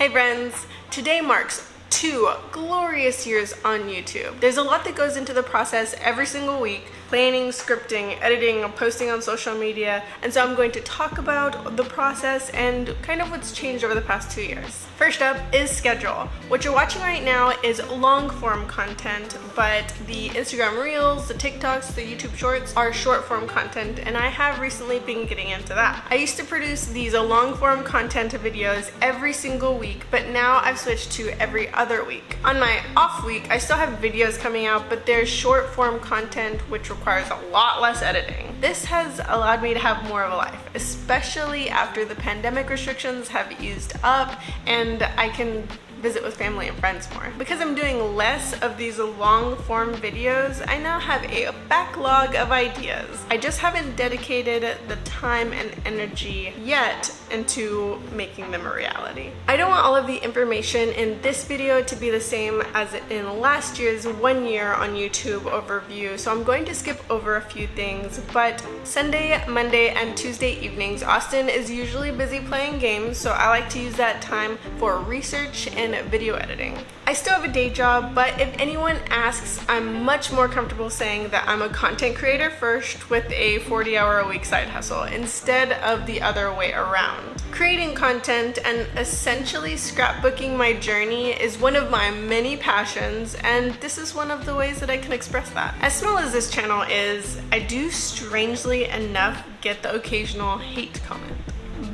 Hey friends! Today marks 2 glorious years on YouTube. There's a lot that goes into the process every single week: planning, scripting, editing, posting on social media, and so I'm going to talk about the process and kind of what's changed over the past 2 years. First up is schedule. What you're watching right now is long form content, but the Instagram Reels, the TikToks, the YouTube Shorts are short form content, and I have recently been getting into that. I used to produce these long form content videos every single week, but now I've switched to every other week. On my off week, I still have videos coming out, but there's short form content which requires a lot less editing. This has allowed me to have more of a life, especially after the pandemic restrictions have eased up and I can visit with family and friends more. Because I'm doing less of these long form videos, I now have a backlog of ideas. I just haven't dedicated the time and energy yet into making them a reality. I don't want all of the information in this video to be the same as in last year's 1 year on YouTube overview, so I'm going to skip over a few things. But Sunday, Monday, and Tuesday evenings, Austin is usually busy playing games, so I like to use that time for research and video editing. I still have a day job, but if anyone asks, I'm much more comfortable saying that I'm a content creator first with a 40-hour-a-week side hustle instead of the other way around. Creating content and essentially scrapbooking my journey is one of my many passions, and this is one of the ways that I can express that. As small as this channel is, I do strangely enough get the occasional hate comment.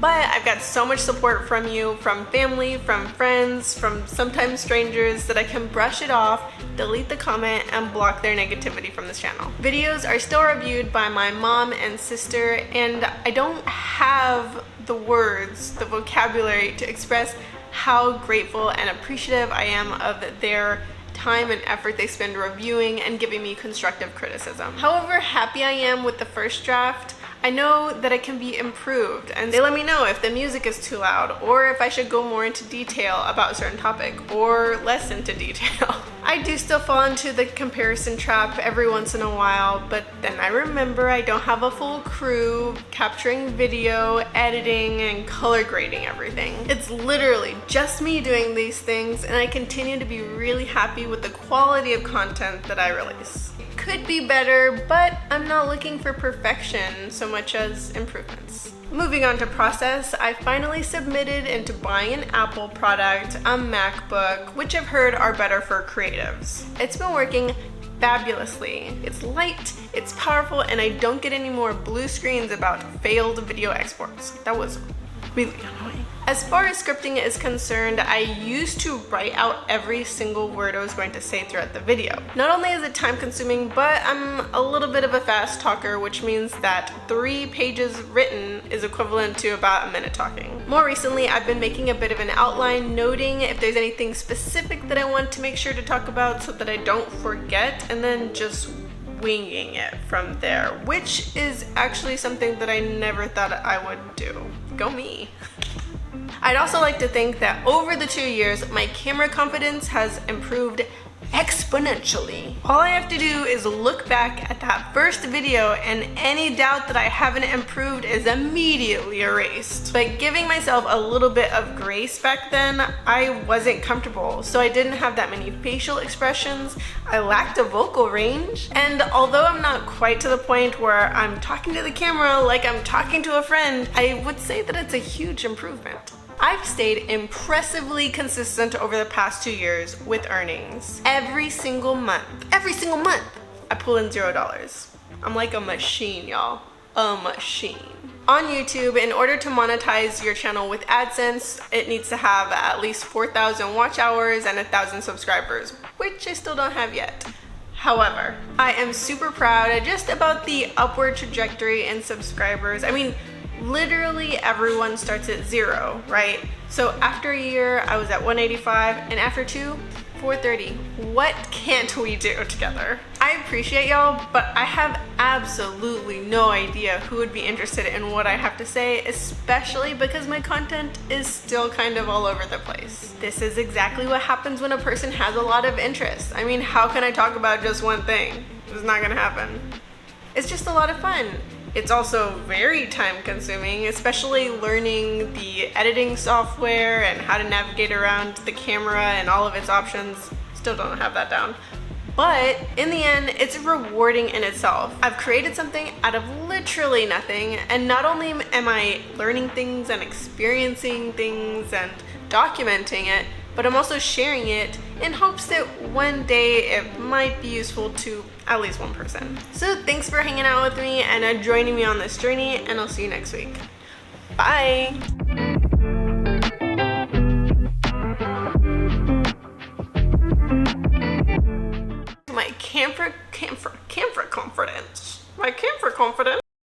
But I've got so much support from you, from family, from friends, from sometimes strangers, that I can brush it off, delete the comment, and block their negativity from this channel. Videos are still reviewed by my mom and sister, and I don't have the words, the vocabulary to express how grateful and appreciative I am of their time and effort they spend reviewing and giving me constructive criticism. However happy I am with the first draft, I know that it can be improved, and they let me know if the music is too loud or if I should go more into detail about a certain topic or less into detail. I do still fall into the comparison trap every once in a while, but then I remember I don't have a full crew capturing video, editing, and color grading everything. It's literally just me doing these things, and I continue to be really happy with the quality of content that I release. Could be better, but I'm not looking for perfection so much as improvements. Moving on to process, I finally submitted into buying an Apple product, a MacBook, which I've heard are better for creatives. It's been working fabulously. It's light, it's powerful, and I don't get any more blue screens about failed video exports. That was really annoying. As far as scripting is concerned, I used to write out every single word I was going to say throughout the video. Not only is it time consuming, but I'm a little bit of a fast talker, which means that 3 pages written is equivalent to about a minute talking. More recently, I've been making a bit of an outline, noting if there's anything specific that I want to make sure to talk about so that I don't forget, and then just winging it from there, which is actually something that I never thought I would do. Go me. I'd also like to think that over the 2 years, my camera confidence has improved exponentially. All I have to do is look back at that first video, and any doubt that I haven't improved is immediately erased. But giving myself a little bit of grace back then, I wasn't comfortable, so I didn't have that many facial expressions, I lacked a vocal range, and although I'm not quite to the point where I'm talking to the camera like I'm talking to a friend, I would say that it's a huge improvement. I've stayed impressively consistent over the past 2 years with earnings. Every single month, I pull in $0. I'm like a machine, y'all. A machine. On YouTube, in order to monetize your channel with AdSense, it needs to have at least 4,000 watch hours and 1,000 subscribers, which I still don't have yet. However, I am super proud just about the upward trajectory in subscribers. I mean, literally everyone starts at 0, right? So after a year, I was at 185, and after 2, 430. What can't we do together? I appreciate y'all, but I have absolutely no idea who would be interested in what I have to say, especially because my content is still kind of all over the place. This is exactly what happens when a person has a lot of interest. I mean, how can I talk about just one thing? It's not gonna happen. It's just a lot of fun. It's also very time consuming, especially learning the editing software and how to navigate around the camera and all of its options. Still don't have that down. But in the end, it's rewarding in itself. I've created something out of literally nothing, and not only am I learning things and experiencing things and documenting it, but I'm also sharing it in hopes that one day it might be useful to at least one person. So thanks for hanging out with me and joining me on this journey, and I'll see you next week. Bye!